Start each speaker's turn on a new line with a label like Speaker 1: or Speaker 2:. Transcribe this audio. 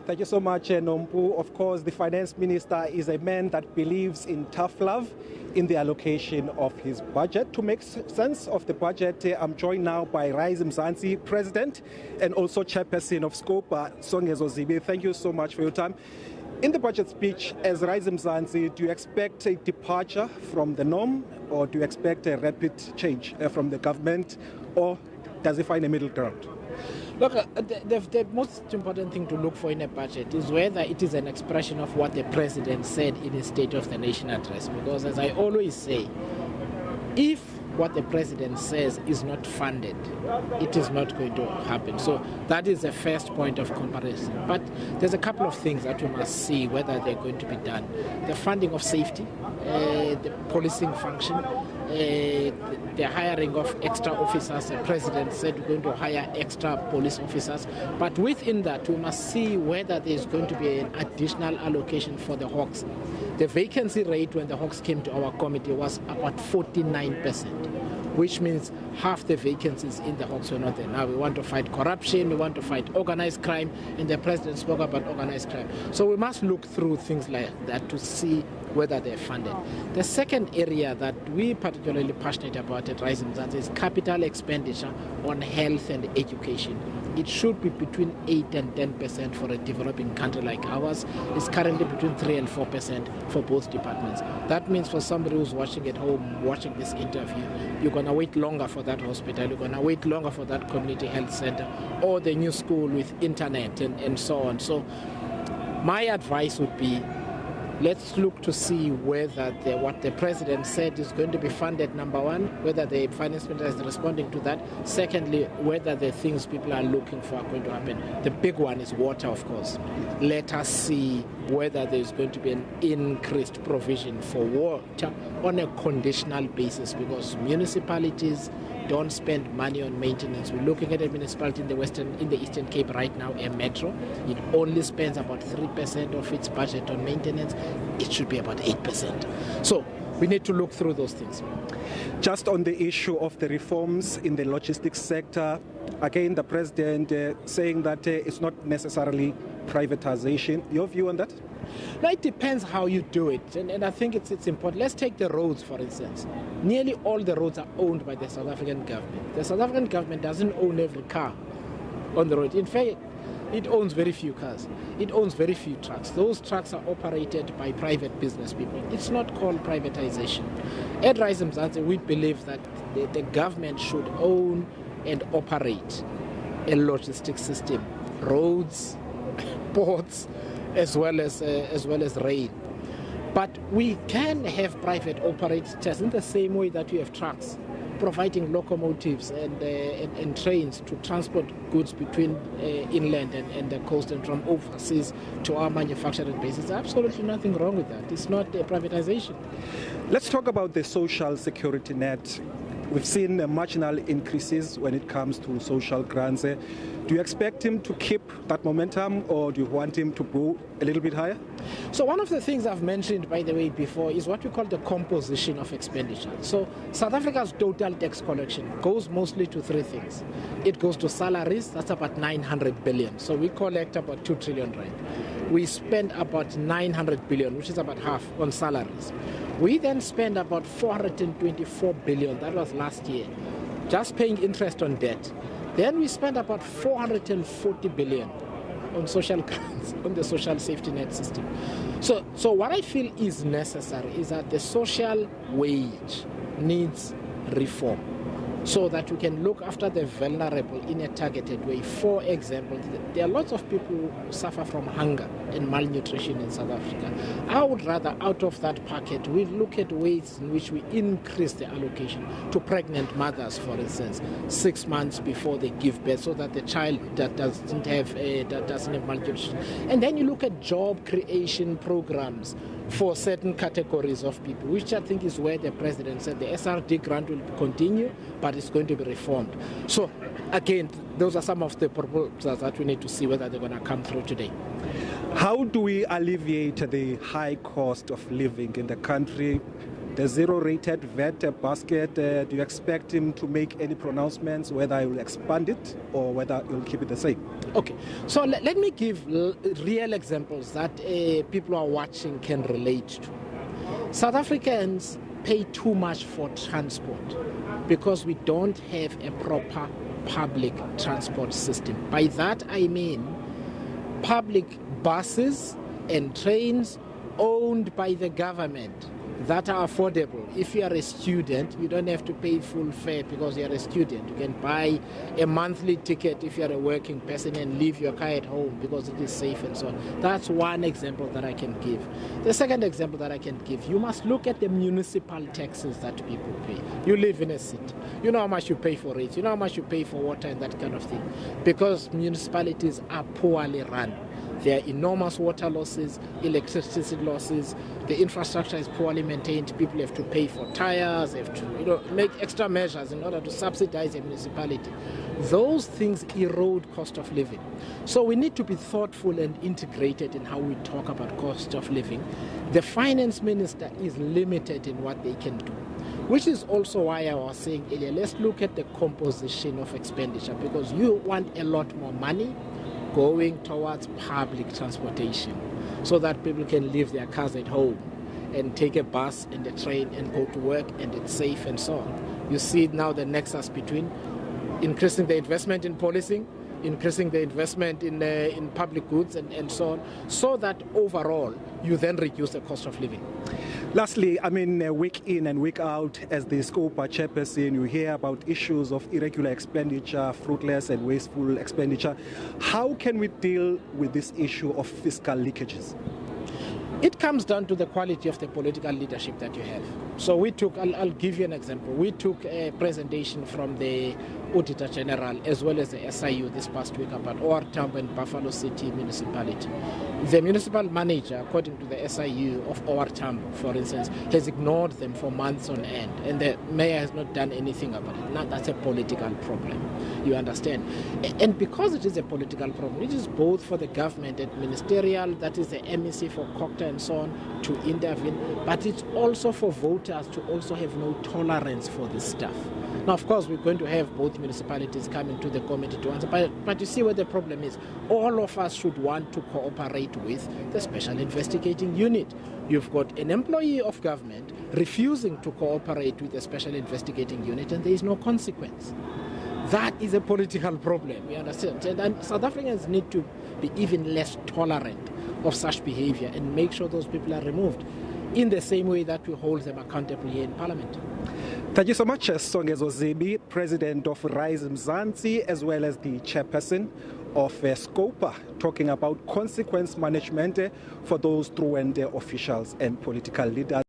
Speaker 1: Thank you so much, Nompu. Of course, the finance minister is a man that believes in tough love in the allocation of his budget. To make sense of the budget, I'm joined now by Rize Mzansi, President, and also Chairperson of Scope, Songezo Zibi. Thank you so much for your time. In the budget speech, as Rize Mzansi, do you expect a departure from the norm, or do you expect a rapid change from the government, or does it find a middle ground?
Speaker 2: Look, the most important thing to look for in a budget is whether it is an expression of what the president said in his State of the Nation address. Because as I always say, if what the president says is not funded, it is not going to happen. So that is the first point of comparison. But there's a couple of things that we must see whether they're going to be done. The funding of safety, the policing function, the hiring of extra officers. The president said we're going to hire extra police officers. But within that, we must see whether there's going to be an additional allocation for the Hawks. The vacancy rate when the Hawks came to our committee was about 49%, which means half the vacancies in the Hawks were not there. Now we want to fight corruption, we want to fight organized crime, and the president spoke about organized crime. So we must look through things like that to see whether they're funded. The second area that we're particularly passionate about at Rize Mzansi is capital expenditure on health and education. It should be between 8 and 10% for a developing country like ours. It's currently between 3 and 4% for both departments. That means for somebody who's watching at home, watching this interview, you're going to wait longer for that hospital, you're going to wait longer for that community health center, or the new school with internet and so on. So my advice would be, let's look to see whether what the president said is going to be funded, number one, whether the finance minister is responding to that. Secondly, whether the things people are looking for are going to happen. The big one is water, of course. Let us see whether there's going to be an increased provision for water on a conditional basis, because municipalities don't spend money on maintenance. We're looking at a municipality in the Eastern Cape right now, a metro. It only spends about 3% of its budget on maintenance. It should be about 8%. So we need to look through those things.
Speaker 1: Just on the issue of the reforms in the logistics sector, again, the president saying that it's not necessarily privatization. Your view on that?
Speaker 2: No, it depends how you do it, and I think it's important. Let's take the roads, for instance. Nearly all the roads are owned by the South African government. The South African government doesn't own every car on the road. In fact, it owns very few cars. It owns very few trucks. Those trucks are operated by private business people. It's not called privatization. At Rize Mzansi, we believe that the government should own and operate a logistics system, roads, ports, as well as rail. But we can have private operators in the same way that we have trucks, providing locomotives and trains to transport goods between inland and the coast and from overseas to our manufacturing bases. Absolutely nothing wrong with that. It's not a privatization.
Speaker 1: Let's talk about the social security net. We've seen marginal increases when it comes to social grants. Do you expect him to keep that momentum, or do you want him to go a little bit higher?
Speaker 2: So one of the things I've mentioned, by the way, before is what we call the composition of expenditure. So South Africa's total tax collection goes mostly to three things. It goes to salaries, that's about 900 billion. So we collect about 2 trillion rand. We spend about 900 billion, which is about half, on salaries. We then spend about 424 billion, that was last year, just paying interest on debt. Then we spend about 440 billion on social grants, on the social safety net system. So what I feel is necessary is that the social wage needs reform, so that we can look after the vulnerable in a targeted way. For example, there are lots of people who suffer from hunger and malnutrition in South Africa. I would rather, out of that packet, we look at ways in which we increase the allocation to pregnant mothers, for instance, 6 months before they give birth, so that the child that doesn't have malnutrition. And then you look at job creation programs for certain categories of people, which I think is where the president said the SRD grant will continue, but it's going to be reformed. So again, those are some of the proposals that we need to see whether they're going to come through today.
Speaker 1: How do we alleviate the high cost of living in the country? the zero-rated VAT basket, do you expect him to make any pronouncements whether he will expand it or whether he will keep it the same?
Speaker 2: Okay, so let me give real examples that people who are watching can relate to. South Africans pay too much for transport because we don't have a proper public transport system. By that I mean public buses and trains owned by the government that are affordable. If you are a student, you don't have to pay full fare because you are a student. You can buy a monthly ticket if you are a working person and leave your car at home because it is safe and so on. That's one example that I can give. The second example that I can give, you must look at the municipal taxes that people pay. You live in a city. You know how much you pay for it. You know how much you pay for water and that kind of thing. Because municipalities are poorly run. There are enormous water losses, electricity losses, the infrastructure is poorly maintained, people have to pay for tires, have to make extra measures in order to subsidize a municipality. Those things erode cost of living. So we need to be thoughtful and integrated in how we talk about cost of living. The finance minister is limited in what they can do, which is also why I was saying earlier, let's look at the composition of expenditure, because you want a lot more money going towards public transportation so that people can leave their cars at home and take a bus and a train and go to work and it's safe and so on. You see now the nexus between increasing the investment in policing, increasing the investment in public goods and so on, so that overall you then reduce the cost of living.
Speaker 1: Lastly, I mean, week in and week out, as the SCOPA chairperson, you hear about issues of irregular expenditure, fruitless and wasteful expenditure. How can we deal with this issue of fiscal leakages?
Speaker 2: It comes down to the quality of the political leadership that you have. So we took, I'll give you an example. We took a presentation from the Auditor General as well as the SIU this past week about OR Tambo and Buffalo City Municipality. The municipal manager, according to the SIU of OR Tambo, for instance, has ignored them for months on end, and the mayor has not done anything about it. Now that's a political problem, you understand? And because it is a political problem, it is both for the government and ministerial, that is the MEC for Cocta and so on, to intervene, but it's also for voters to also have no tolerance for this stuff. Now, of course, we're going to have both municipalities coming to the committee to answer, but you see where the problem is. All of us should want to cooperate with the Special Investigating Unit. You've got an employee of government refusing to cooperate with the Special Investigating Unit, and there is no consequence. That is a political problem, you understand? And South Africans need to be even less tolerant of such behavior and make sure those people are removed in the same way that we hold them accountable here in Parliament.
Speaker 1: Thank you so much, Songezo Zibi, President of Rize Mzansi, as well as the Chairperson of SCOPA, talking about consequence management for those truant officials and political leaders.